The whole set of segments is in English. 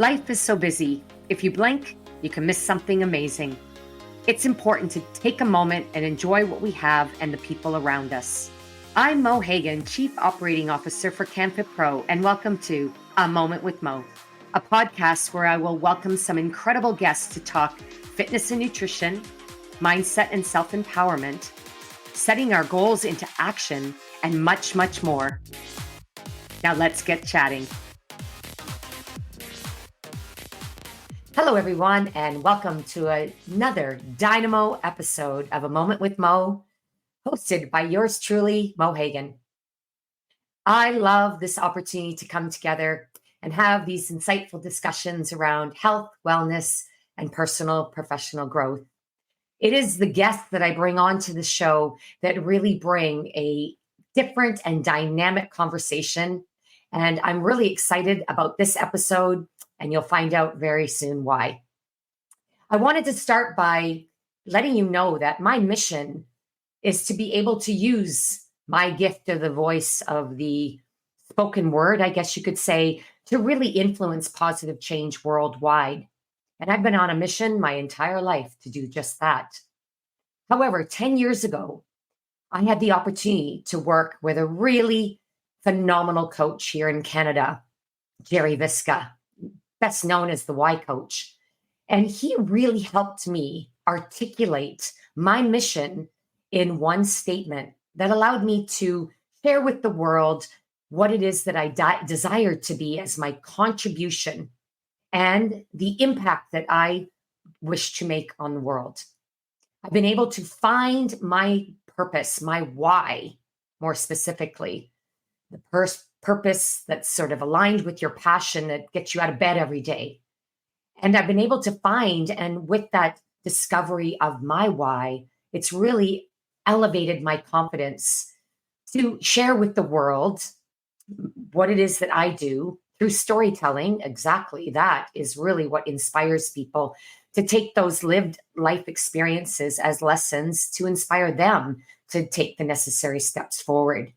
Life is so busy. If you blink, you can miss something amazing. It's important to take a moment and enjoy what we have and the people around us. I'm Mo Hagan, Chief Operating Officer for CanFit Pro, and welcome to A Moment with Mo, a podcast where I will welcome some incredible guests to talk fitness and nutrition, mindset and self-empowerment, setting our goals into action, and much, much more. Now let's get chatting. Hello, everyone, and welcome to another Dynamo episode of A Moment with Mo, hosted by yours truly, Mo Hagan. I love this opportunity to come together and have these insightful discussions around health, wellness, and personal professional growth. It is the guests that I bring onto the show that really bring a different and dynamic conversation. And I'm really excited about this episode, and you'll find out very soon why. I wanted to start by letting you know that my mission is to be able to use my gift of the voice of the spoken word, I guess you could say, to really influence positive change worldwide. And I've been on a mission my entire life to do just that. However, 10 years ago, I had the opportunity to work with a really phenomenal coach here in Canada, Jerry Visca, best known as the Y Coach. And he really helped me articulate my mission in one statement that allowed me to share with the world what it is that I desire to be as my contribution and the impact that I wish to make on the world. I've been able to find my purpose, my why, more specifically, the purpose that's sort of aligned with your passion that gets you out of bed every day. And I've been able to find, and with that discovery of my why, it's really elevated my confidence to share with the world what it is that I do through storytelling. Exactly, that is really what inspires people to take those lived life experiences as lessons to inspire them to take the necessary steps forward.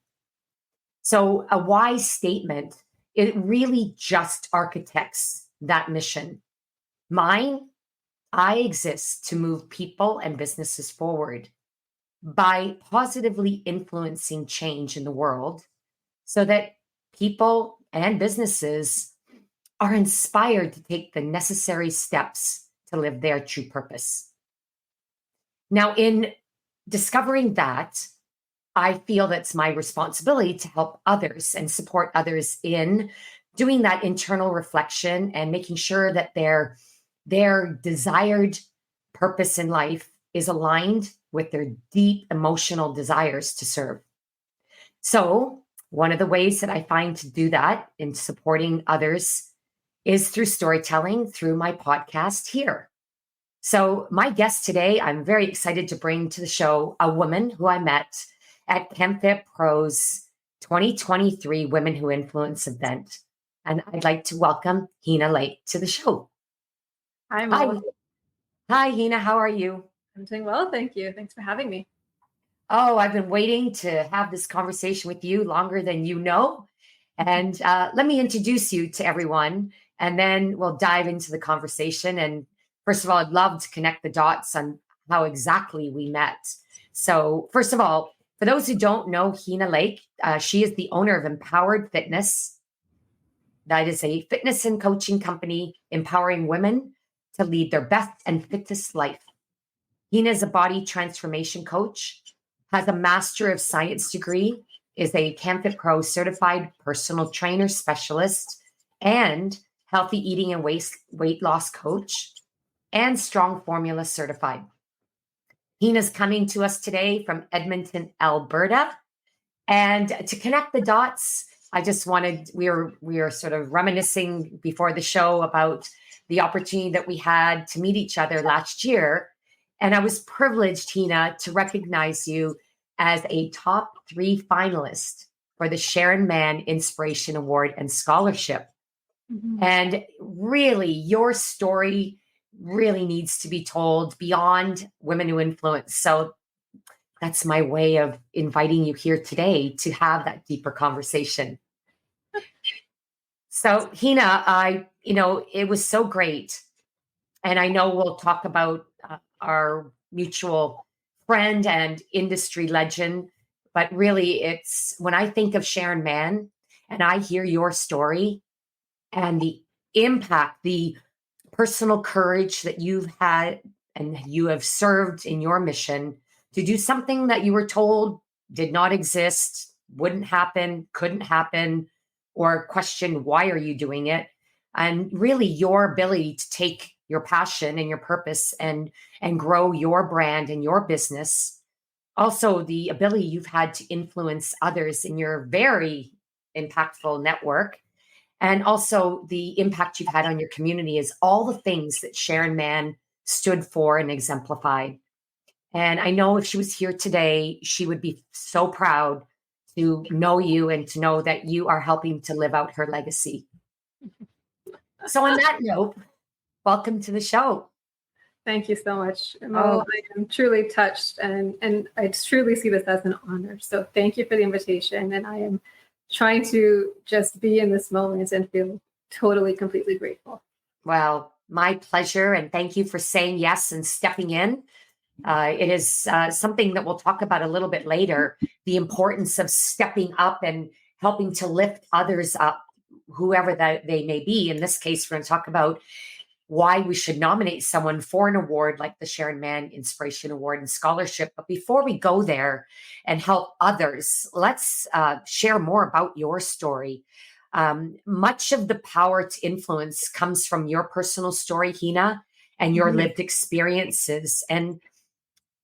So a why statement, it really just architects that mission. Mine, I exist to move people and businesses forward by positively influencing change in the world so that people and businesses are inspired to take the necessary steps to live their true purpose. Now, in discovering that, I feel that's my responsibility to help others and support others in doing that internal reflection and making sure that their desired purpose in life is aligned with their deep emotional desires to serve. So one of the ways that I find to do that in supporting others is through storytelling, through my podcast here. So my guest today, I'm very excited to bring to the show a woman who I met at CanFit Pro's 2023 Women Who Influence event. And I'd like to welcome Hina Laeeque to the show. Hi, Mo. Hi, Hina. How are you? I'm doing well, thank you. Thanks for having me. Oh, I've been waiting to have this conversation with you longer than you know. And let me introduce you to everyone, and then we'll dive into the conversation. And first of all, I'd love to connect the dots on how exactly we met. So first of all, for those who don't know Hina Laeeque, she is the owner of Empowered Fitness. That is a fitness and coaching company empowering women to lead their best and fittest life. Hina is a body transformation coach, has a Master of Science degree, is a CanFit Pro certified personal trainer specialist, and healthy eating and weight loss coach, and Strong Formula certified. Hina's coming to us today from Edmonton, Alberta. And to connect the dots, I just wanted, we were sort of reminiscing before the show about the opportunity that we had to meet each other last year. And I was privileged, Hina, to recognize you as a top 3 finalist for the Sharon Mann Inspiration Award and Scholarship. Mm-hmm. And really, your story really needs to be told beyond Women Who Influence. So that's my way of inviting you here today to have that deeper conversation. So Hina, it was so great. And I know we'll talk about our mutual friend and industry legend, but really, it's when I think of Sharon Mann and I hear your story and the impact, the personal courage that you've had and you have served in your mission to do something that you were told did not exist, wouldn't happen, couldn't happen, or question why are you doing it? And really your ability to take your passion and your purpose and grow your brand and your business. Also the ability you've had to influence others in your very impactful network, and also the impact you've had on your community is all the things that Sharon Mann stood for and exemplified. And I know if she was here today, she would be so proud to know you and to know that you are helping to live out her legacy. So, on that note, welcome to the show. Thank you so much, Mo. Oh, I am truly touched, and I truly see this as an honor. So thank you for the invitation. And I am trying to just be in this moment and feel totally, completely grateful. well, my pleasure. And thank you for saying yes and stepping in. It is something that we'll talk about a little bit later, the importance of stepping up and helping to lift others up, whoever that they may be. In this case, we're going to talk about why we should nominate someone for an award like the Sharon Mann Inspiration Award and Scholarship. But before we go there and help others, let's share more about your story. Much of the power to influence comes from your personal story, Hina, and your lived experiences. And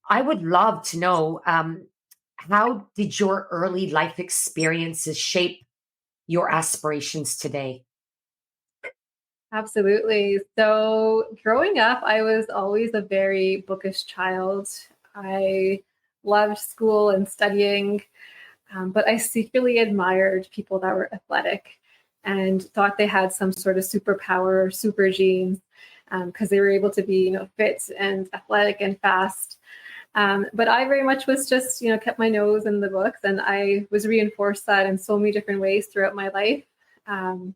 I would love to know, how did your early life experiences shape your aspirations today? Absolutely. So, growing up, I was always a very bookish child. I loved school and studying, but I secretly admired people that were athletic and thought they had some sort of superpower or super genes because they were able to be, fit and athletic and fast. But I very much was just, kept my nose in the books, and I was reinforced that in so many different ways throughout my life. Um,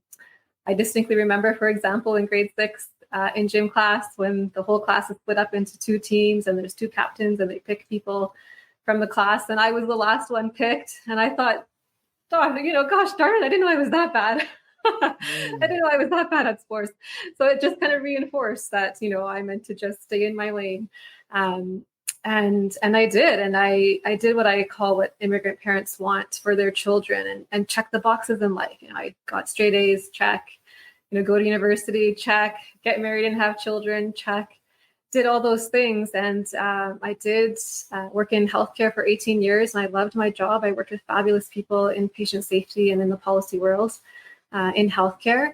I distinctly remember, for example, in grade 6 in gym class, when the whole class is split up into 2 teams and there's 2 captains and they pick people from the class. And I was the last one picked. And I thought, oh, gosh darn it, I didn't know I was that bad. I didn't know I was that bad at sports. So it just kind of reinforced that, I meant to just stay in my lane. And I did. And I did what I call what immigrant parents want for their children, and check the boxes in life. I got straight A's, check. Go to university, check. Get married and have children, check. Did all those things. And I did work in healthcare for 18 years, and I loved my job. I worked with fabulous people in patient safety and in the policy world in healthcare.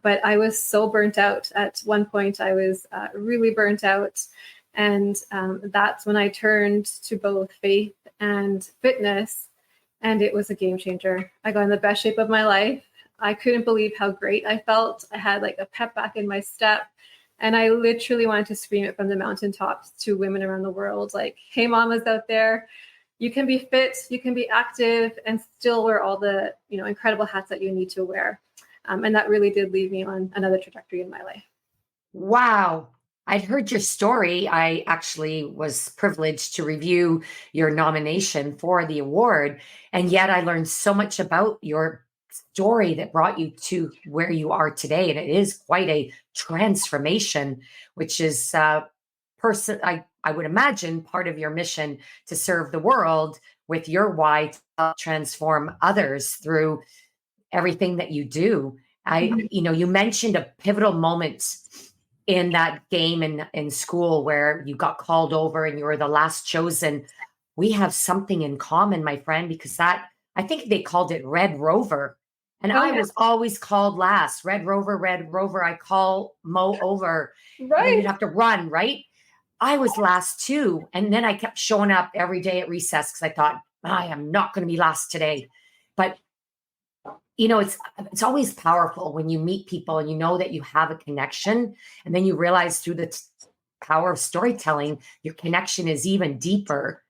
But I was so burnt out. At one point, I was really burnt out. And that's when I turned to both faith and fitness, and it was a game changer. I got in the best shape of my life. I couldn't believe how great I felt. I had like a pep back in my step, and I literally wanted to scream it from the mountaintops to women around the world, like, hey, mamas out there, you can be fit, you can be active, and still wear all the incredible hats that you need to wear. And that really did lead me on another trajectory in my life. Wow. I'd heard your story. I actually was privileged to review your nomination for the award. And yet I learned so much about your story that brought you to where you are today. And it is quite a transformation, which is I would imagine part of your mission to serve the world with your why to help transform others through everything that you do. You mentioned a pivotal moment in that game in school where you got called over and you were the last chosen. We have something in common, my friend, because I think they called it Red Rover. And Oh, I yeah. was always called last. Red Rover, I call Mo over. And then Right. you'd have to run, right? I was last too. And then I kept showing up every day at recess because I thought, I am not going to be last today. But it's always powerful when you meet people and you know that you have a connection, and then you realize through the power of storytelling, your connection is even deeper.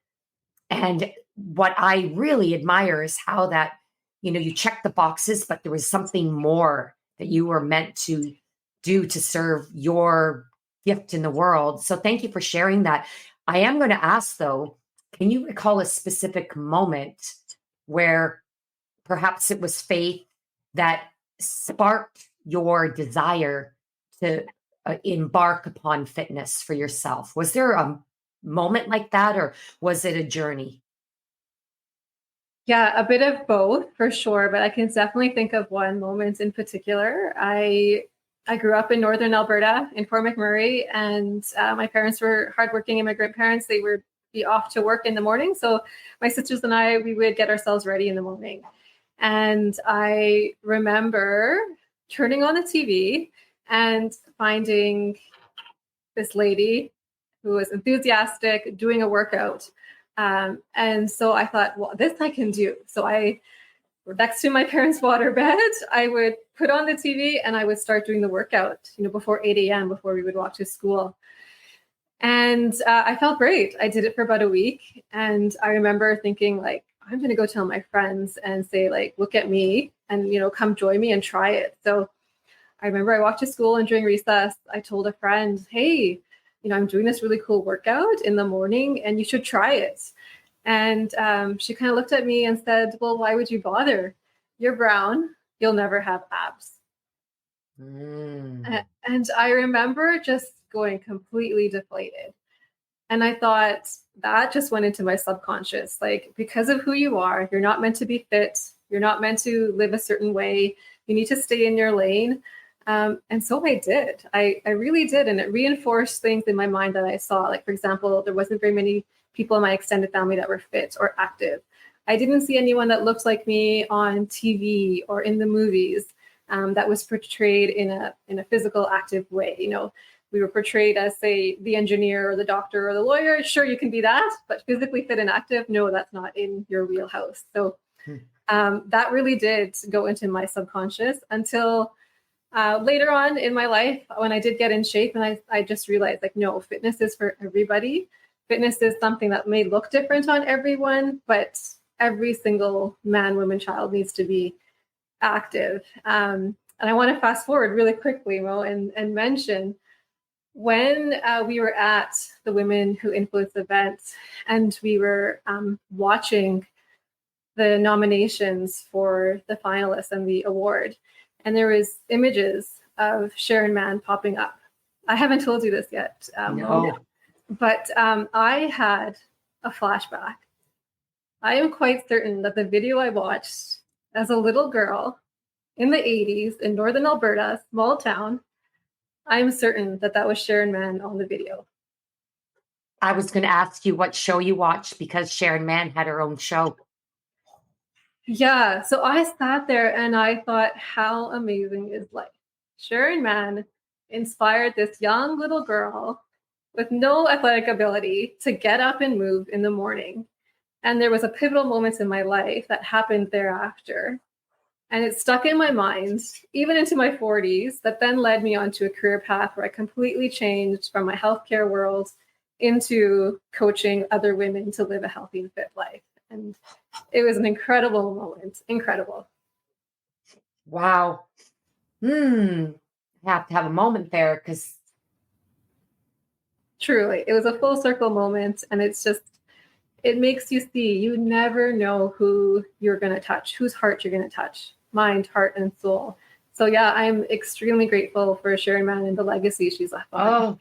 And what I really admire is how that, you check the boxes, but there was something more that you were meant to do to serve your gift in the world. So thank you for sharing that. I am going to ask though, can you recall a specific moment where perhaps it was faith that sparked your desire to embark upon fitness for yourself? Was there a moment like that, or was it a journey? Yeah, a bit of both for sure, but I can definitely think of one moment in particular. I grew up in northern Alberta in Fort McMurray, and my parents were hardworking immigrant parents. They would be off to work in the morning, so my sisters and I, we would get ourselves ready in the morning. And I remember turning on the TV and finding this lady who was enthusiastic doing a workout. And so I thought, well, this I can do. So I, next to my parents' waterbed, I would put on the TV and I would start doing the workout, before 8 a.m., before we would walk to school. And I felt great. I did it for about a week. And I remember thinking, like, I'm going to go tell my friends and say, like, look at me and, come join me and try it. So I remember I walked to school, and during recess, I told a friend, hey, I'm doing this really cool workout in the morning and you should try it. And she kind of looked at me and said, well, why would you bother? You're brown. You'll never have abs. And I remember just going completely deflated. And I thought that just went into my subconscious. Like, because of who you are, you're not meant to be fit. You're not meant to live a certain way. You need to stay in your lane. And so I did. I really did. And it reinforced things in my mind that I saw. Like, for example, there wasn't very many people in my extended family that were fit or active. I didn't see anyone that looked like me on TV or in the movies that was portrayed in a physical, active way. We were portrayed as, say, the engineer or the doctor or the lawyer. Sure, you can be that, but physically fit and active, no, that's not in your wheelhouse. So that really did go into my subconscious until later on in my life, when I did get in shape, and I just realized, like, no, fitness is for everybody. Fitness is something that may look different on everyone, but every single man, woman, child needs to be active. And I want to fast forward really quickly, Mo, and mention when we were at the Women Who Influence event, and we were watching the nominations for the finalists and the award. And there was images of Sharon Mann popping up. I haven't told you this yet, No. but I had a flashback. I am quite certain that the video I watched as a little girl in the 80s in northern Alberta, small town, I'm certain that that was Sharon Mann on the video. I was going to ask you what show you watched, because Sharon Mann had her own show. Yeah, so I sat there and I thought, how amazing is life? Sharon Mann inspired this young little girl with no athletic ability to get up and move in the morning. And there was a pivotal moment in my life that happened thereafter. And it stuck in my mind, even into my 40s, that then led me onto a career path where I completely changed from my healthcare world into coaching other women to live a healthy and fit life. And it was an incredible moment. Incredible. Wow. I have to have a moment there, because Truly, it was a full circle moment. And it's just, it makes you see, you never know who you're going to touch, whose heart you're going to touch, mind, heart, and soul. So yeah, I'm extremely grateful for Sharon Mann and the legacy she's left behind. oh,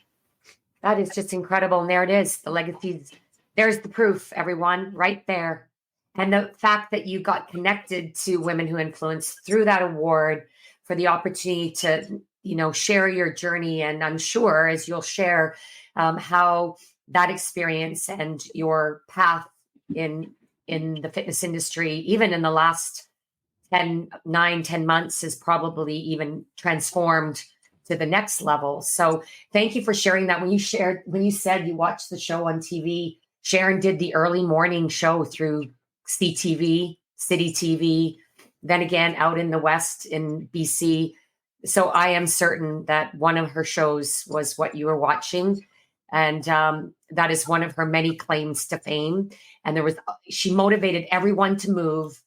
that is just incredible. And there it is. The legacies. There's the proof, everyone, right there. And the fact that you got connected to Women Who Influence through that award, for the opportunity to, share your journey. And I'm sure, as you'll share, how that experience and your path in the fitness industry, even in the last 10 months, has probably even transformed to the next level. So thank you for sharing that. When you said you watched the show on TV, Sharon did the early morning show through CTV, City TV, then again out in the West in BC. So I am certain that one of her shows was what you were watching. And that is one of her many claims to fame. And she motivated everyone to move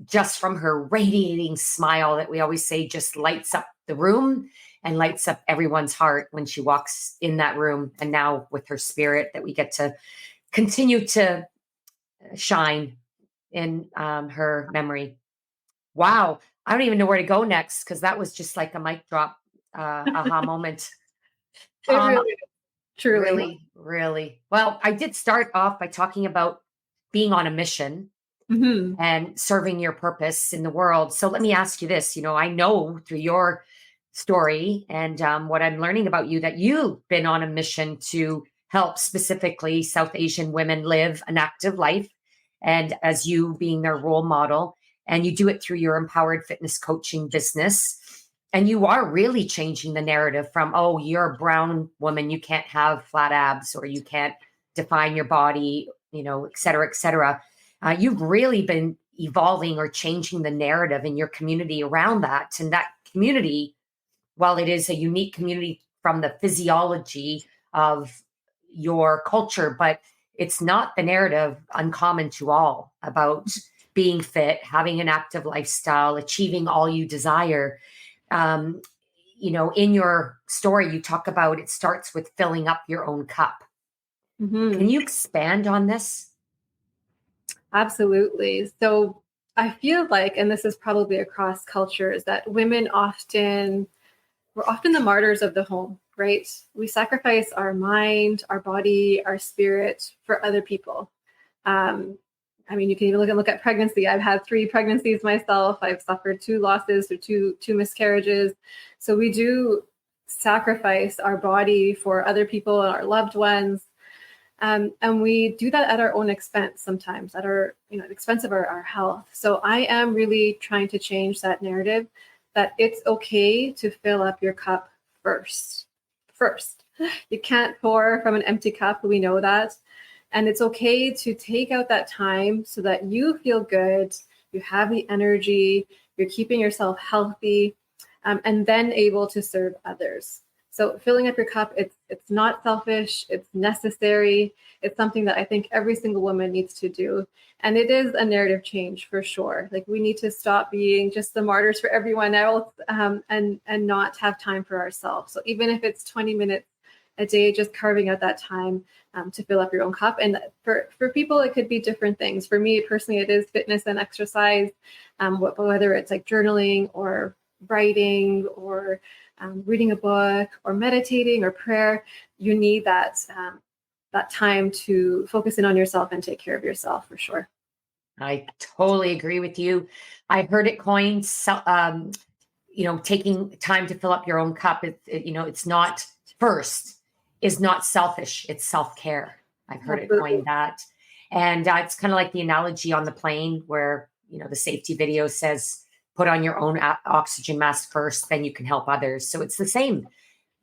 just from her radiating smile that we always say just lights up the room. and lights up everyone's heart when she walks in that room. And now with her spirit, that we get to continue to shine in her memory. Wow. I don't even know where to go next, because that was just like a mic drop aha moment. It Um, really, truly. really, really. Well, I did start off by talking about being on a mission Hmm. and serving your purpose in the world. So let me ask you this. I know through your story and what I'm learning about you, that you've been on a mission to help specifically South Asian women live an active life, and as you being their role model, and you do it through your empowered fitness coaching business. And you are really changing the narrative from, oh, you're a brown woman, you can't have flat abs, or you can't define your body, et cetera, et cetera. You've really been evolving or changing the narrative in your community around that. And that community, while it is a unique community from the physiology of your culture, but it's not the narrative uncommon to all about being fit, having an active lifestyle, achieving all you desire. Um, in your story, you talk about it starts with filling up your own cup. Can Hmm. you expand on this? Absolutely. So I feel like, and this is probably across cultures, that we're often the martyrs of the home, right? We sacrifice our mind, our body, our spirit for other people. Um, I mean, you can even look at pregnancy. I've had 3 pregnancies myself. I've suffered 2 losses or two miscarriages. So we do sacrifice our body for other people and our loved ones. And we do that at our own expense sometimes, at our expense of our health. So I am really trying to change that narrative, that it's okay to fill up your cup first. First, you can't pour from an empty cup. We know that. And it's okay to take out that time so that you feel good, you have the energy, you're keeping yourself healthy, and then able to serve others. So filling up your cup, it's not selfish, it's necessary. It's something that I think every single woman needs to do. And it is a narrative change for sure. Like, we need to stop being just the martyrs for everyone else, and not have time for ourselves. So even if it's 20 minutes a day, just carving out that time to fill up your own cup. And for people, it could be different things. For me personally, it is fitness and exercise, whether it's like journaling or writing or reading a book or meditating or prayer. You need that time to focus in on yourself and take care of yourself, for sure. I totally agree with you. I heard it coined, taking time to fill up your own cup. It's not first, is not selfish. It's self-care. I've heard it Absolutely. coined that. And it's kind of like the analogy on the plane where, the safety video says, put on your own oxygen mask first, then you can help others. So it's the same,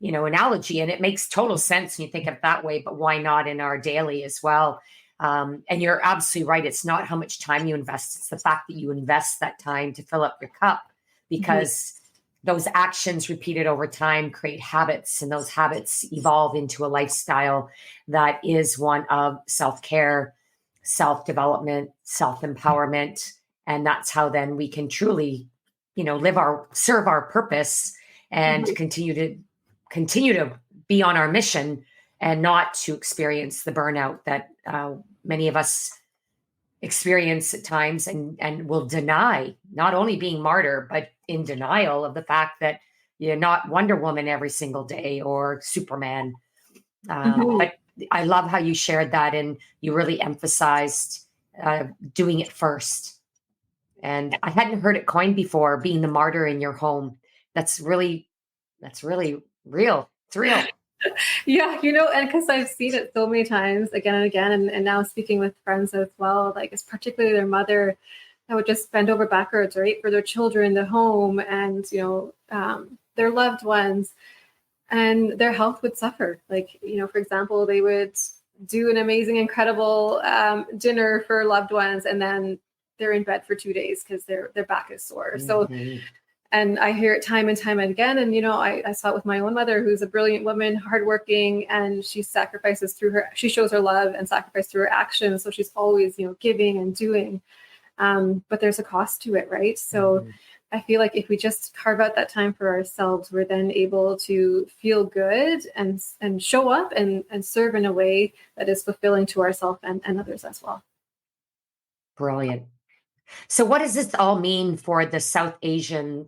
analogy. And it makes total sense when you think of it that way, but why not in our daily as well? And you're absolutely right. It's not how much time you invest. It's the fact that you invest that time to fill up your cup, Mhm. because those actions repeated over time create habits, and those habits evolve into a lifestyle that is one of self-care, self-development, self-empowerment. And that's how then we can truly, serve our purpose and Mhm. continue to be on our mission, and not to experience the burnout that many of us experience at times, and will deny, not only being martyr, but in denial of the fact that you're not Wonder Woman every single day or Superman. Mhm. But I love how you shared that, and you really emphasized doing it first. And I hadn't heard it coined before, being the martyr in your home. That's really real. It's real. Yeah, and because I've seen it so many times again and again, and now speaking with friends as well, like it's particularly their mother that would just bend over backwards, right, for their children, the home, and their loved ones, and their health would suffer. Like, for example, they would do an amazing, incredible dinner for loved ones, and then they're in bed for 2 days because their back is sore. So, Mhm. and I hear it time and time again. And, I saw it with my own mother, who's a brilliant woman, hardworking, and she shows her love and sacrifice through her actions. So she's always, giving and doing. But there's a cost to it, right? So Mhm. I feel like if we just carve out that time for ourselves, we're then able to feel good and show up and serve in a way that is fulfilling to ourselves and others as well. Brilliant. So, what does this all mean for the South Asian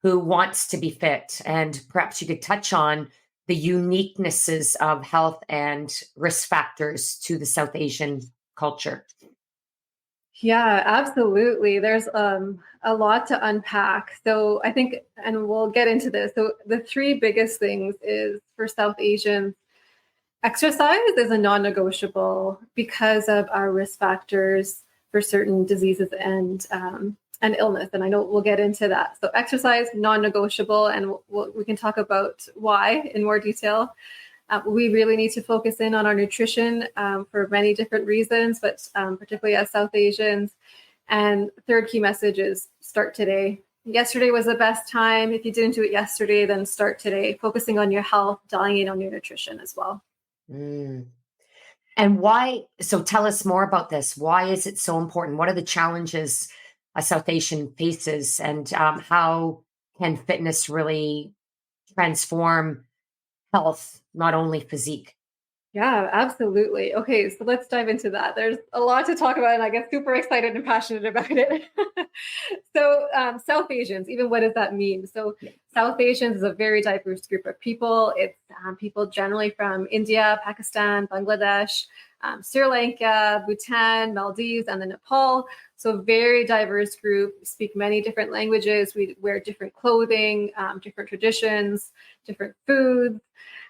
who wants to be fit? And perhaps you could touch on the uniquenesses of health and risk factors to the South Asian culture. Yeah, absolutely. There's a lot to unpack. So I think, and we'll get into this. So the three biggest things is for South Asians, exercise is a non-negotiable because of our risk factors for certain diseases and illness. And I know we'll get into that. So exercise, non-negotiable, and we can talk about why in more detail. We really need to focus in on our nutrition for many different reasons, but particularly as South Asians. And third key message is start today. Yesterday was the best time. If you didn't do it yesterday, then start today, focusing on your health, dialing in on your nutrition as well. Mm. And why? So, tell us more about this. Why is it so important? What are the challenges a South Asian faces, and how can fitness really transform health, not only physique? Yeah, absolutely. Okay, so let's dive into that. There's a lot to talk about, and I get super excited and passionate about it. So, South Asians, even what does that mean? So, Yeah. South Asians is a very diverse group of people. It's people generally from India, Pakistan, Bangladesh, Sri Lanka, Bhutan, Maldives, and then Nepal. So, very diverse group. We speak many different languages. We wear different clothing, different traditions, different foods.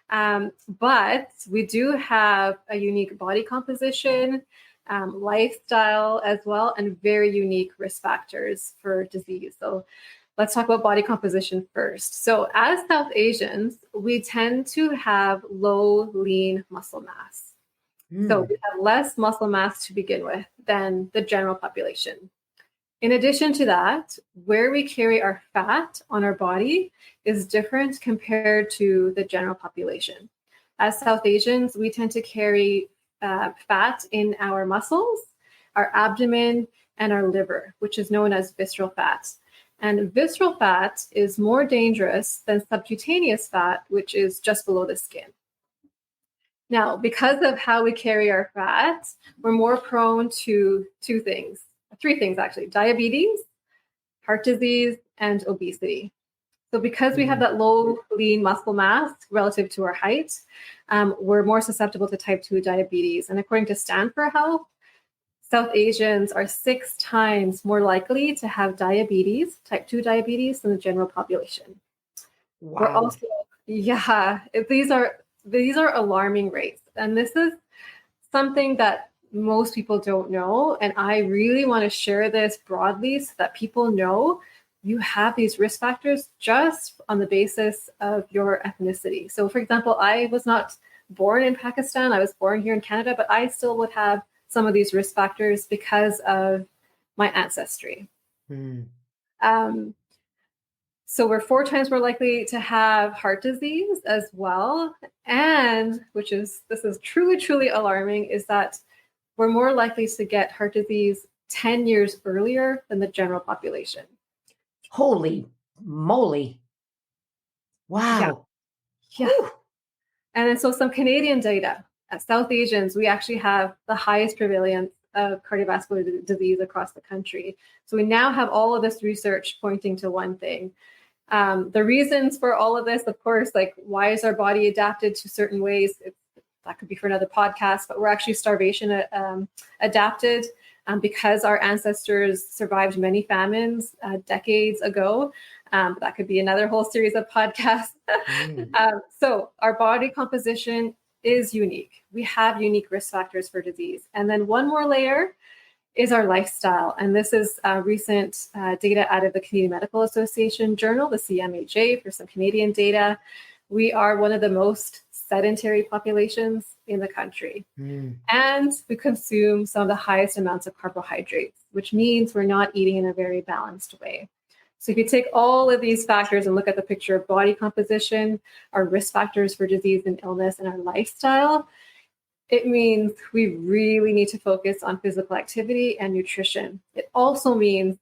But we do have a unique body composition, lifestyle as well, and very unique risk factors for disease. So let's talk about body composition first. So as South Asians, we tend to have low lean muscle mass. So Mm. we have less muscle mass to begin with than the general population. In addition to that, where we carry our fat on our body is different compared to the general population. As South Asians, we tend to carry fat in our muscles, our abdomen, and our liver, which is known as visceral fat. And visceral fat is more dangerous than subcutaneous fat, which is just below the skin. Now, because of how we carry our fat, we're more prone to three things actually: diabetes, heart disease, and obesity. So because we have Mm. that low lean muscle mass relative to our height, we're more susceptible to type 2 diabetes. And according to Stanford Health, South Asians are 6 times more likely to have diabetes, type 2 diabetes, than the general population. We're Wow. also, yeah, these are alarming rates. And this is something that most people don't know. And I really want to share this broadly so that people know you have these risk factors just on the basis of your ethnicity. So, for example, I was not born in Pakistan, I was born here in Canada, but I still would have some of these risk factors because of my ancestry. Mm. Um, so we're 4 times more likely to have heart disease as well. And this is truly, truly alarming, is that we're more likely to get heart disease 10 years earlier than the general population. Holy moly. Yeah, Wow. yeah. Whew. And then so some Canadian data. As South Asians, we actually have the highest prevalence of cardiovascular disease across the country. So we now have all of this research pointing to one thing. The reasons for all of this, of course, like why is our body adapted to certain ways? That could be for another podcast, but we're actually starvation adapted because our ancestors survived many famines decades ago. That could be another whole series of podcasts. Mm. So our body composition is unique. We have unique risk factors for disease. And then one more layer is our lifestyle. And this is recent data out of the Canadian Medical Association Journal, the CMHA, for some Canadian data. We are one of the most sedentary populations in the country. Mm. And we consume some of the highest amounts of carbohydrates, which means we're not eating in a very balanced way. So if you take all of these factors and look at the picture of body composition, our risk factors for disease and illness, and our lifestyle, it means we really need to focus on physical activity and nutrition. It also means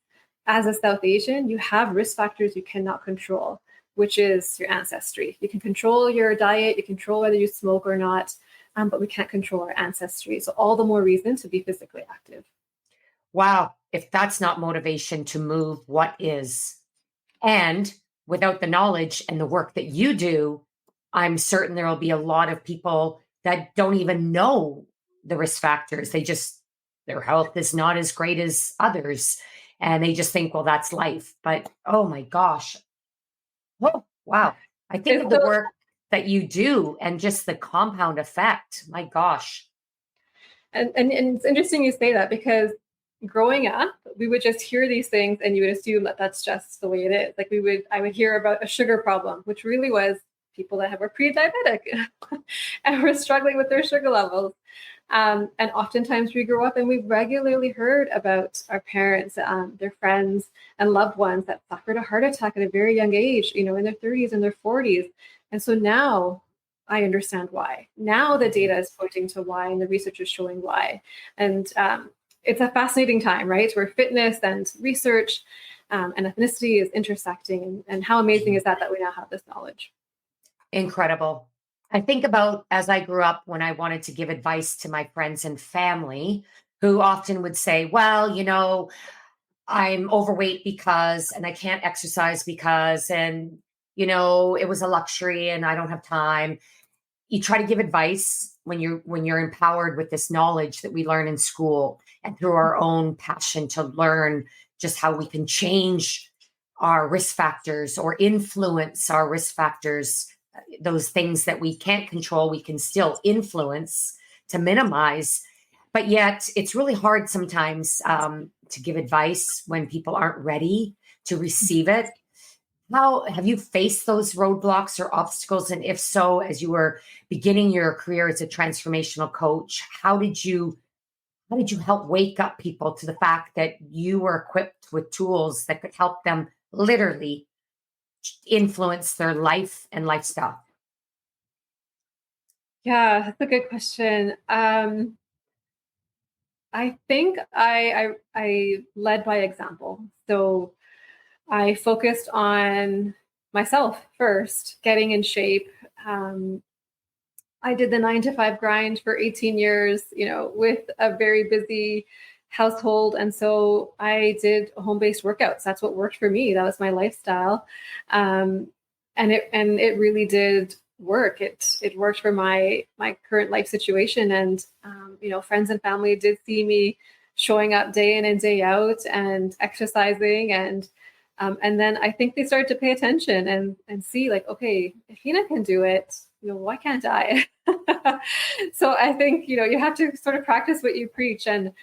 as a South Asian, you have risk factors you cannot control, which is your ancestry. You can control your diet, you control whether you smoke or not, but we can't control our ancestry. So all the more reason to be physically active. Wow. If that's not motivation to move, what is? And without the knowledge and the work that you do, I'm certain there will be a lot of people that don't even know the risk factors. Their health is not as great as others. And they just think, well, that's life. But oh my gosh. Oh, wow. I think It's of the so work that you do and just the compound effect. My gosh. and it's interesting you say that because growing up, we would just hear these things and you would assume that that's just the way it is. Like I would hear about a sugar problem, which really was people that were pre-diabetic and were struggling with their sugar levels. And oftentimes we grew up and we regularly heard about our parents, their friends and loved ones that suffered a heart attack at a very young age, in their 30s and their 40s. And so now I understand why. Now the data is pointing to why and the research is showing why. And it's a fascinating time, right? Where fitness and research and ethnicity is intersecting. And how amazing is that we now have this knowledge? Incredible. I think about as I grew up when I wanted to give advice to my friends and family who often would say, well, I'm overweight because, and I can't exercise because, and, it was a luxury and I don't have time. You try to give advice when you're empowered with this knowledge that we learn in school and through our own passion to learn just how we can change our risk factors or influence our risk factors, those things that we can't control, we can still influence to minimize. But yet it's really hard sometimes to give advice when people aren't ready to receive it. How have you faced those roadblocks or obstacles? And if so, as you were beginning your career as a transformational coach, how did you help wake up people to the fact that you were equipped with tools that could help them literally influence their life and lifestyle? Yeah, that's a good question. I think I led by example. So I focused on myself first, getting in shape. Um, I did the 9 to 5 grind for 18 years, with a very busy household. And so I did home-based workouts. That's what worked for me. That was my lifestyle. Um, and it really did work. It worked for my current life situation. And friends and family did see me showing up day in and day out and exercising and then I think they started to pay attention and see like, okay, if Hina can do it, why can't I? So I think, you have to sort of practice what you preach. And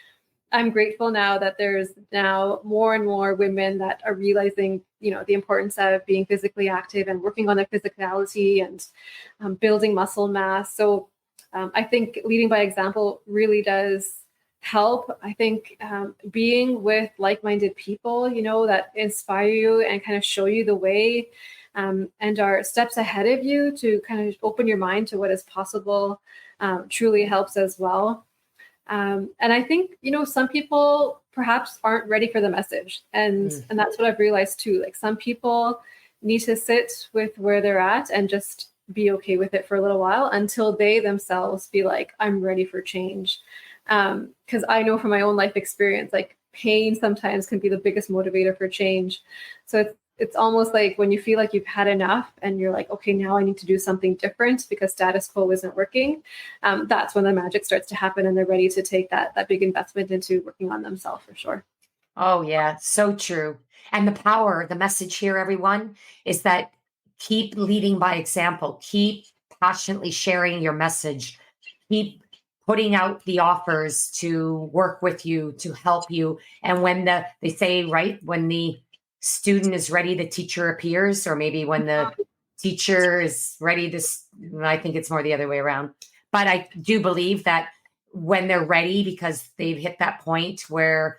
I'm grateful now that there's now more and more women that are realizing, the importance of being physically active and working on their physicality and building muscle mass. So I think leading by example really does help. I think being with like-minded people, that inspire you and kind of show you the way and are steps ahead of you to kind of open your mind to what is possible truly helps as well. And I think, some people perhaps aren't ready for the message. And that's what I've realized too. Like some people need to sit with where they're at and just be okay with it for a little while until they themselves be like, I'm ready for change. Because I know from my own life experience, like pain sometimes can be the biggest motivator for change. So it's almost like when you feel like you've had enough and you're like, okay, now I need to do something different because status quo isn't working. That's when the magic starts to happen and they're ready to take that big investment into working on themselves for sure. Oh, yeah, so true. And the message here, everyone, is that keep leading by example, keep passionately sharing your message, keep putting out the offers to work with you, to help you. And when they say, right, when the student is ready, the teacher appears, or maybe when the teacher is ready, I think it's more the other way around. But I do believe that when they're ready, because they've hit that point where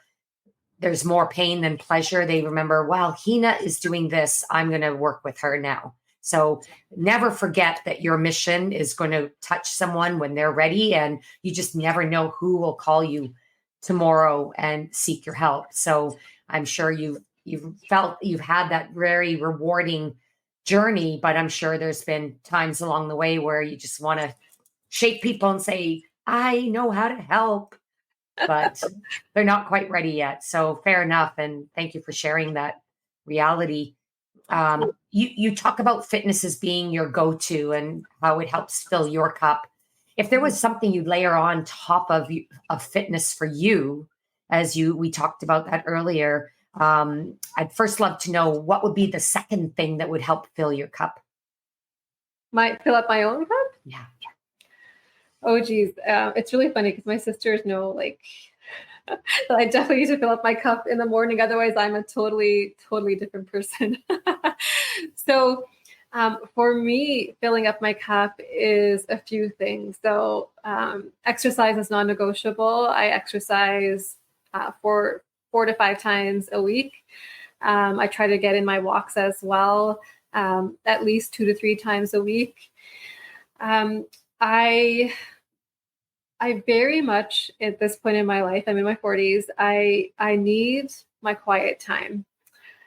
there's more pain than pleasure, they remember, wow, Hina is doing this. I'm going to work with her now. So never forget that your mission is going to touch someone when they're ready, and you just never know who will call you tomorrow and seek your help. So I'm sure you've you've had that very rewarding journey, but I'm sure there's been times along the way where you just want to shake people and say, I know how to help, but they're not quite ready yet. So fair enough. And thank you for sharing that reality. You talk about fitness as being your go-to and how it helps fill your cup. If there was something you'd layer on top of fitness for you, as we talked about that earlier, I'd first love to know what would be the second thing that would help fill your cup. Might fill up my own cup? Yeah. Oh, geez. It's really funny because my sisters know, like, that I definitely need to fill up my cup in the morning. Otherwise, I'm a totally, totally different person. So, for me, filling up my cup is a few things. So, exercise is non-negotiable. I exercise for 4 to 5 times a week. I try to get in my walks as well, at least 2 to 3 times a week. I very much at this point in my life, I'm in my 40s, I need my quiet time.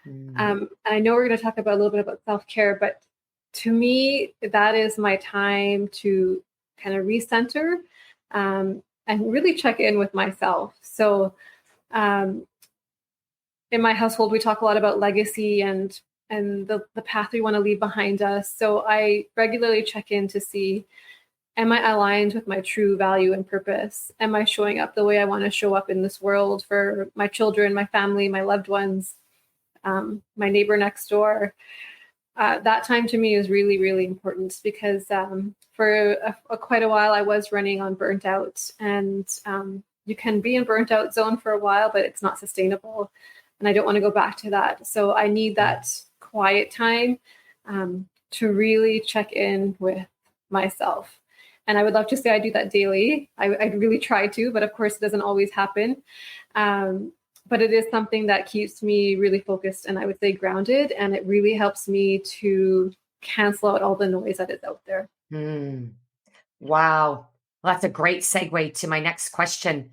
And I know we're going to talk about a little bit about self-care, but to me, that is my time to kind of recenter and really check in with myself. So in my household, we talk a lot about legacy and the path we want to leave behind us. So I regularly check in to see, am I aligned with my true value and purpose? Am I showing up the way I want to show up in this world for my children, my family, my loved ones, my neighbor next door? That time to me is really, really important because for quite a while I was running on burnt out, and you can be in burnt out zone for a while, but it's not sustainable. And I don't want to go back to that. So I need that quiet time to really check in with myself. And I would love to say I do that daily. I really try to, but of course it doesn't always happen. But it is something that keeps me really focused and I would say grounded. And it really helps me to cancel out all the noise that is out there. Wow. Well, that's a great segue to my next question.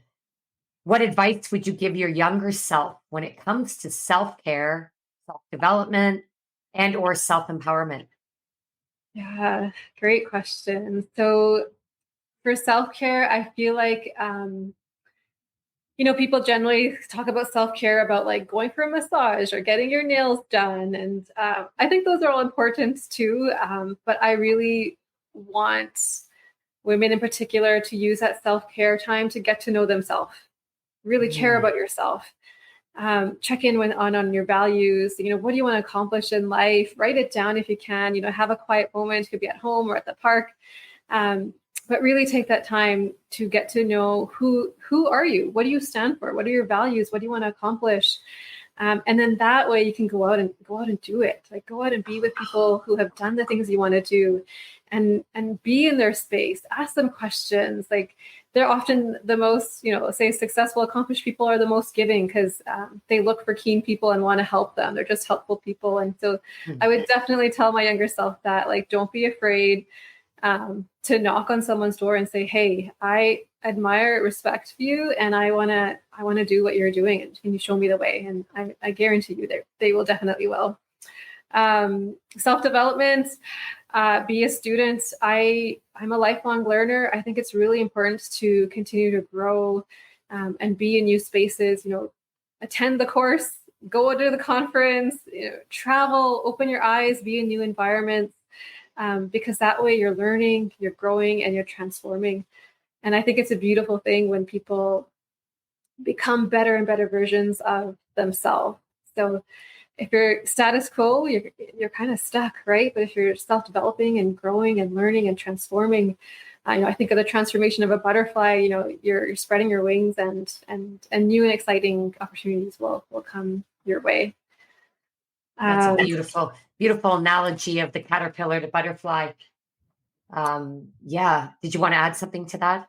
What advice would you give your younger self when it comes to self-care, self-development, and or self-empowerment? Yeah, great question. So for self-care, I feel like, people generally talk about self-care about like going for a massage or getting your nails done. And I think those are all important too. But I really want women in particular to use that self-care time to get to know themselves, really care about yourself. Check in on your values. What do you want to accomplish in life? Write it down if you can. Have a quiet moment. It could be at home or at the park. But really take that time to get to know who are you? What do you stand for? What are your values? What do you want to accomplish? And then that way you can go out and do it. Like go out and be with people who have done the things you want to do, and be in their space. Ask them questions. Like they're often the most, say successful, accomplished people are the most giving because they look for keen people and want to help them. They're just helpful people. And so I would definitely tell my younger self that, like, don't be afraid to knock on someone's door and say, hey, I admire, respect you, and I want to do what you're doing, and can you show me the way? And I guarantee you they will definitely will. Self-development, be a student. I'm a lifelong learner. I think it's really important to continue to grow and be in new spaces, attend the course, go to the conference, travel, open your eyes, be in new environments. Because that way you're learning, you're growing, and you're transforming. And I think it's a beautiful thing when people become better and better versions of themselves. So if you're status quo, you're kind of stuck, right? But if you're self-developing and growing and learning and transforming, I think of the transformation of a butterfly. You're spreading your wings, and new and exciting opportunities will come your way. That's a beautiful, beautiful analogy of the caterpillar to butterfly. Yeah. Did you want to add something to that?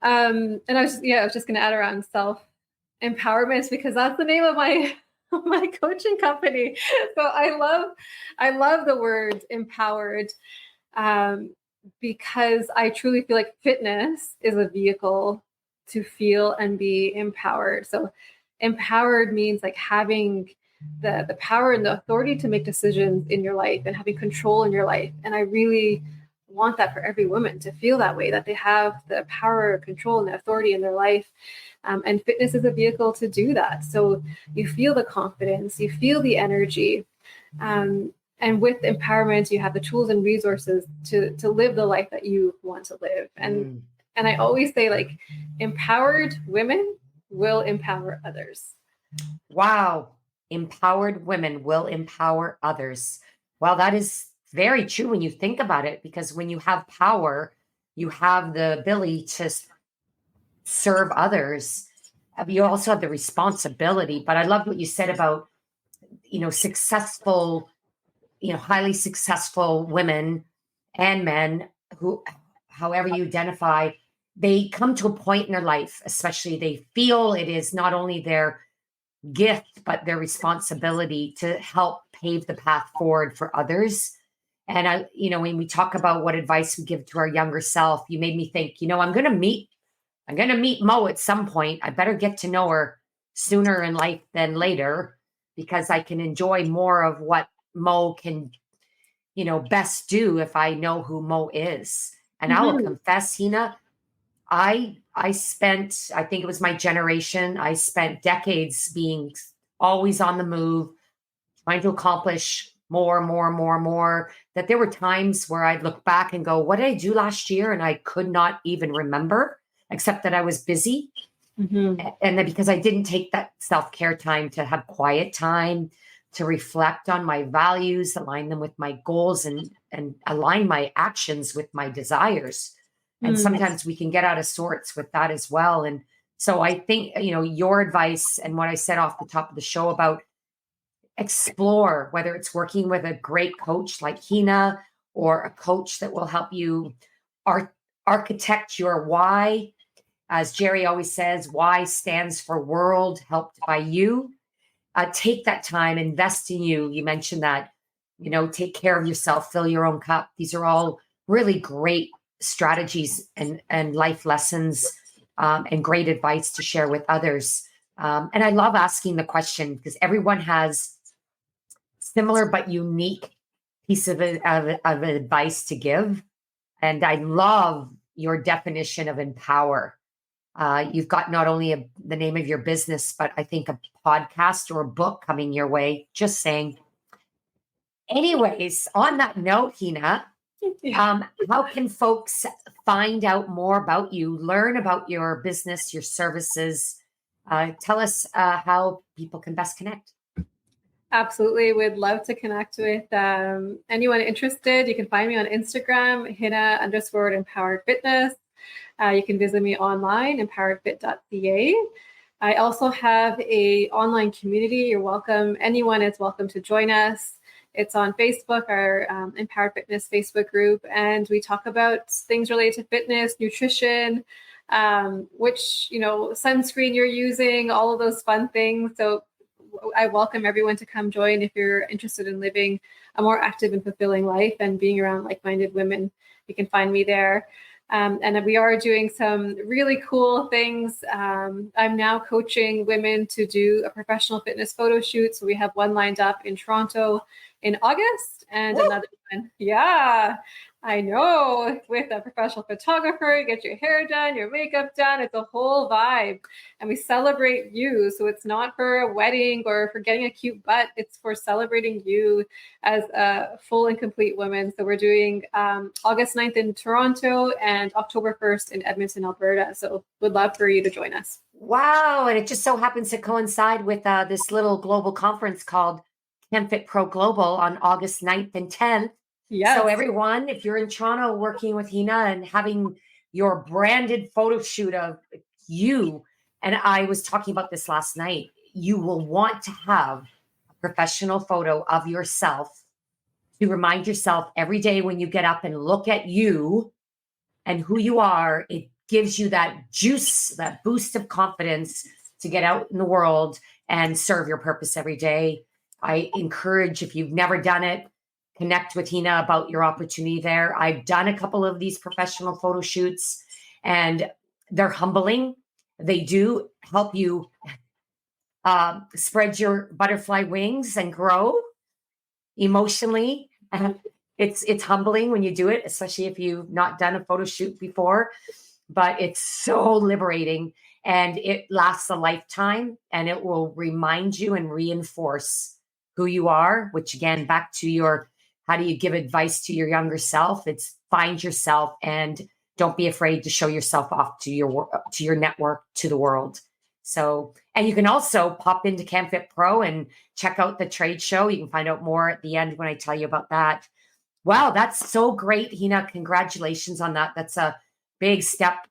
And I was just going to add around self-empowerment because that's the name of my my coaching company. So I love the word empowered because I truly feel like fitness is a vehicle to feel and be empowered. So empowered means like having the power and the authority to make decisions in your life and having control in your life. And I really want that for every woman to feel that way, that they have the power, control, and the authority in their life. And fitness is a vehicle to do that. So you feel the confidence, you feel the energy. And with empowerment, you have the tools and resources to live the life that you want to live. And I always say, like, empowered women will empower others. Wow. Empowered women will empower others. Well, that is very true when you think about it, because when you have power, you have the ability to serve others. You also have the responsibility. But I love what you said about, successful, highly successful women and men who, however you identify, they come to a point in their life, especially they feel it is not only their gift, but their responsibility to help pave the path forward for others. And when we talk about what advice we give to our younger self, you made me think, I'm going to meet Mo at some point. I better get to know her sooner in life than later, because I can enjoy more of what Mo can, best do if I know who Mo is. And I will confess, Hina, I spent, I think it was my generation, I spent decades being always on the move, trying to accomplish more, that there were times where I'd look back and go, what did I do last year? And I could not even remember, except that I was busy. And then because I didn't take that self-care time to have quiet time, to reflect on my values, align them with my goals, and align my actions with my desires. And sometimes we can get out of sorts with that as well. And so I think, your advice and what I said off the top of the show about explore, whether it's working with a great coach like Hina, or a coach that will help you architect your why. As Jerry always says, why stands for world helped by you. Take that time, invest in you. You mentioned that, take care of yourself, fill your own cup. These are all really great strategies and life lessons, and great advice to share with others. And I love asking the question, because everyone has similar but unique piece of advice to give. And I love your definition of empower. You've got not only the name of your business, but I think a podcast or a book coming your way. Just saying. Anyways, on that note, Hina, how can folks find out more about you, learn about your business, your services? Tell us how people can best connect. Absolutely. Would love to connect with anyone interested. You can find me on Instagram, Hina_empowered fitness. You can visit me online, empoweredfit.ca. I also have a online community. You're welcome. Anyone is welcome to join us. It's on Facebook, our Empowered Fitness Facebook group. And we talk about things related to fitness, nutrition, which, sunscreen you're using, all of those fun things. So I welcome everyone to come join if you're interested in living a more active and fulfilling life and being around like-minded women. You can find me there. And we are doing some really cool things. I'm now coaching women to do a professional fitness photo shoot. So we have one lined up in Toronto in August and another one. Yeah, I know. With a professional photographer, you get your hair done, your makeup done. It's a whole vibe. And we celebrate you. So it's not for a wedding or for getting a cute butt. It's for celebrating you as a full and complete woman. So we're doing August 9th in Toronto and October 1st in Edmonton, Alberta. So would love for you to join us. Wow. And it just so happens to coincide with this little global conference called ChemFit Pro Global on August 9th and 10th. Yes. So everyone, if you're in Toronto working with Hina and having your branded photo shoot of you, and I was talking about this last night, you will want to have a professional photo of yourself to remind yourself every day when you get up and look at you and who you are. It gives you that juice, that boost of confidence to get out in the world and serve your purpose every day. I encourage, if you've never done it, connect with Hina about your opportunity there. I've done a couple of these professional photo shoots and they're humbling. They do help you spread your butterfly wings and grow emotionally. And it's humbling when you do it, especially if you've not done a photo shoot before, but it's so liberating and it lasts a lifetime and it will remind you and reinforce who you are, which again, back to your, how do you give advice to your younger self? It's find yourself and don't be afraid to show yourself off to your network, to the world. So, and you can also pop into CamFit Pro and check out the trade show. You can find out more at the end when I tell you about that. Wow, that's so great, Hina. Congratulations on that. That's a big step,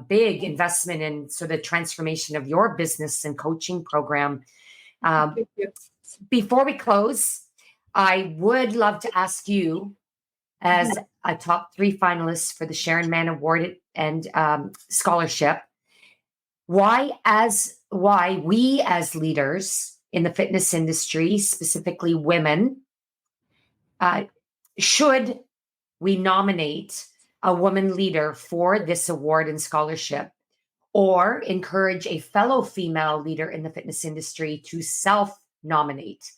big investment in sort of transformation of your business and coaching program. Thank you. Before we close, I would love to ask you, as a top 3 finalist for the Sharon Mann Award and scholarship, why we as leaders in the fitness industry, specifically women, should we nominate a woman leader for this award and scholarship, or encourage a fellow female leader in the fitness industry to self-nominate?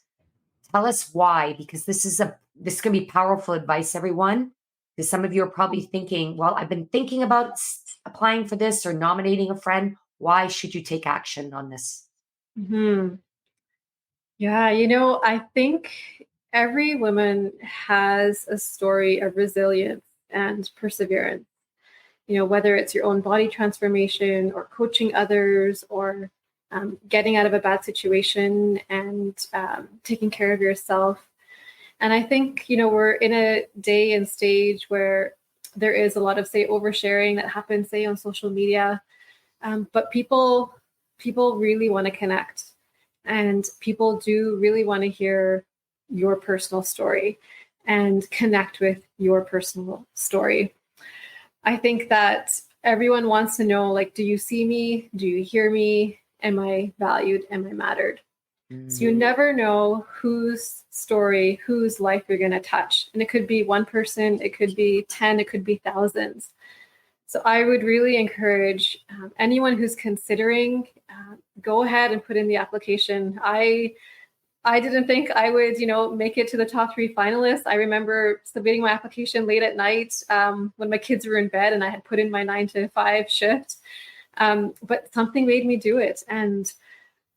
Tell us why, because this is going to be powerful advice, everyone. Because some of you are probably thinking, well, I've been thinking about applying for this or nominating a friend. Why should you take action on this? Mm-hmm. Yeah, I think every woman has a story of resilience and perseverance. Whether it's your own body transformation or coaching others or getting out of a bad situation and taking care of yourself. And I think, we're in a day and stage where there is a lot of, say, oversharing that happens, say, on social media. But people really want to connect, and people do really want to hear your personal story and connect with your personal story. I think that everyone wants to know, like, do you see me? Do you hear me? Am I valued? Am I mattered? So you never know whose story, whose life you're going to touch. And it could be one person, it could be 10, it could be thousands. So I would really encourage anyone who's considering, go ahead and put in the application. I didn't think I would, make it to the top 3 finalists. I remember submitting my application late at night when my kids were in bed and I had put in my 9 to 5 shift. But something made me do it. And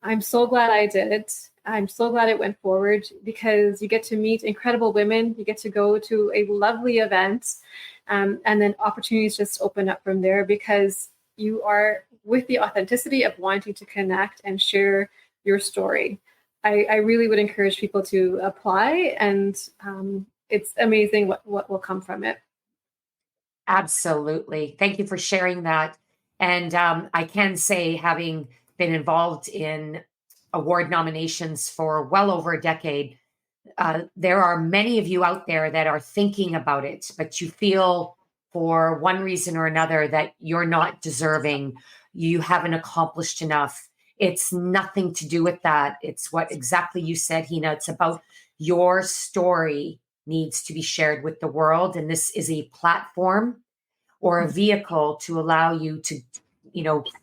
I'm so glad I did. I'm so glad it went forward, because you get to meet incredible women. You get to go to a lovely event. And then opportunities just open up from there, because you are with the authenticity of wanting to connect and share your story. I really would encourage people to apply, and it's amazing what will come from it. Absolutely. Thank you for sharing that. And I can say, having been involved in award nominations for well over a decade, there are many of you out there that are thinking about it, but you feel for one reason or another that you're not deserving, you haven't accomplished enough. It's nothing to do with that. It's what exactly you said, Hina. It's about your story needs to be shared with the world. And this is a platform or a vehicle to allow you to,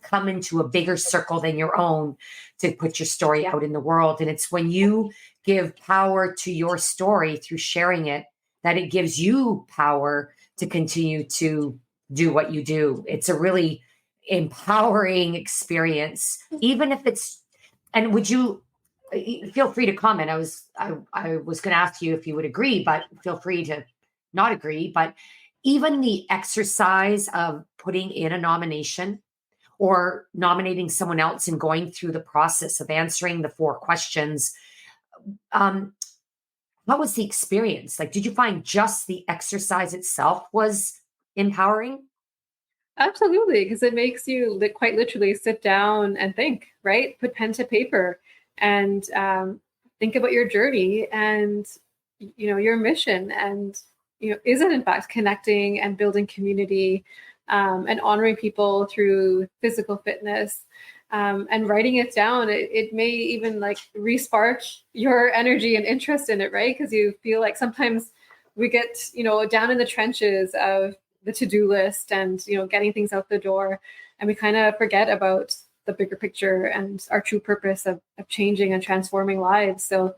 come into a bigger circle than your own, to put your story out in the world. And it's when you give power to your story through sharing it, that it gives you power to continue to do what you do. It's a really empowering experience, even if it's, and would you feel free to comment. I was going to ask you if you would agree, but feel free to not agree. But even the exercise of putting in a nomination or nominating someone else and going through the process of answering the 4 questions, what was the experience? Like, did you find just the exercise itself was empowering? Absolutely, because it makes you quite literally sit down and think, right? Put pen to paper and think about your journey and, your mission. And, is it in fact connecting and building community and honoring people through physical fitness? And writing it down, it may even re-spark your energy and interest in it, right? Because you feel like sometimes we get, down in the trenches of the to-do list and, getting things out the door. And we kind of forget about the bigger picture and our true purpose of changing and transforming lives. So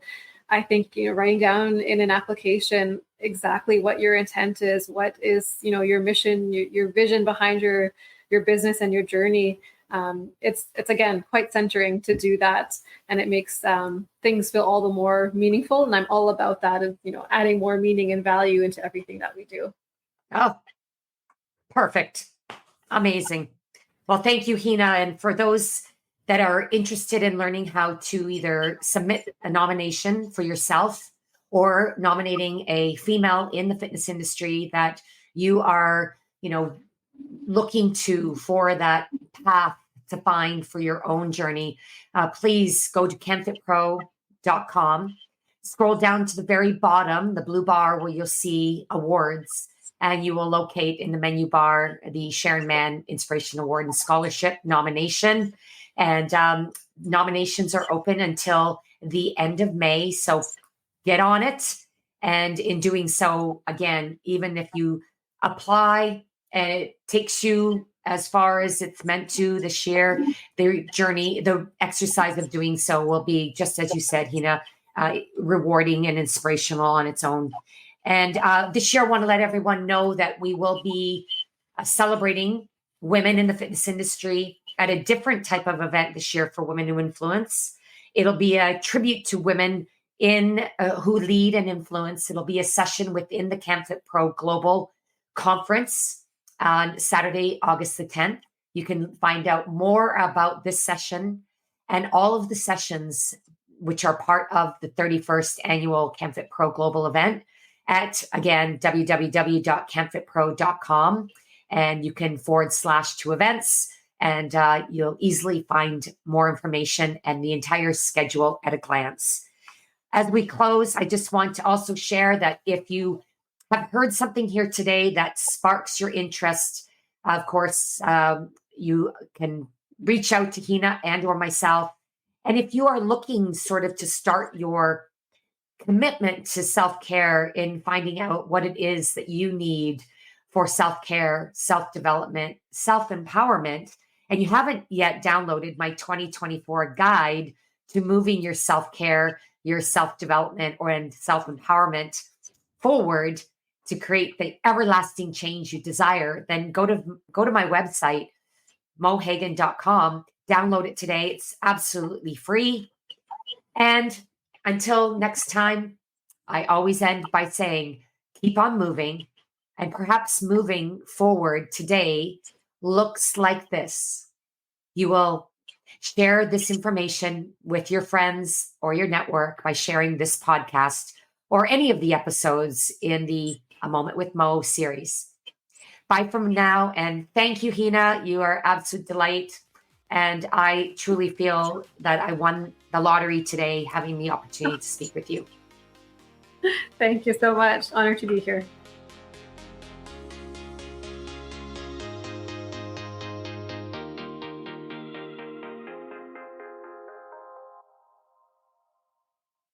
I think, writing down in an application exactly what your intent is, what is, your mission, your vision behind your business and your journey. It's again quite centering to do that, and it makes things feel all the more meaningful. And I'm all about that, of adding more meaning and value into everything that we do. Oh, perfect. Amazing. Well, thank you, Hina. And for those that are interested in learning how to either submit a nomination for yourself or nominating a female in the fitness industry that you are, looking to for that path to find for your own journey, please go to canfitpro.com. Scroll down to the very bottom, the blue bar where you'll see awards, and you will locate in the menu bar the Sharon Mann Inspiration Award and Scholarship nomination. And nominations are open until the end of May. So get on it. And in doing so, again, even if you apply and it takes you as far as it's meant to this year, the journey, the exercise of doing so will be, just as you said, Hina, rewarding and inspirational on its own. And this year, I want to let everyone know that we will be celebrating women in the fitness industry at a different type of event this year for Women Who Influence. It'll be a tribute to women in who lead and influence. It'll be a session within the CanFit Pro Global Conference on Saturday, August the 10th. You can find out more about this session and all of the sessions which are part of the 31st annual CanFit Pro Global event at, again, www.canfitpro.com. And you can /to events, and you'll easily find more information and the entire schedule at a glance. As we close, I just want to also share that if you have heard something here today that sparks your interest, of course, you can reach out to Hina and or myself. And if you are looking sort of to start your commitment to self-care in finding out what it is that you need for self-care, self-development, self-empowerment, and you haven't yet downloaded my 2024 guide to moving your self-care, your self-development, and self-empowerment forward to create the everlasting change you desire, then go to my website, mohagan.com, download it today. It's absolutely free. And until next time, I always end by saying, keep on moving, and perhaps moving forward today looks like this. You will share this information with your friends or your network by sharing this podcast or any of the episodes in the A Moment with Mo series. Bye from now, and thank you, Hina. You are absolute delight. And I truly feel that I won the lottery today, having the opportunity to speak with you. Thank you so much. Honored to be here.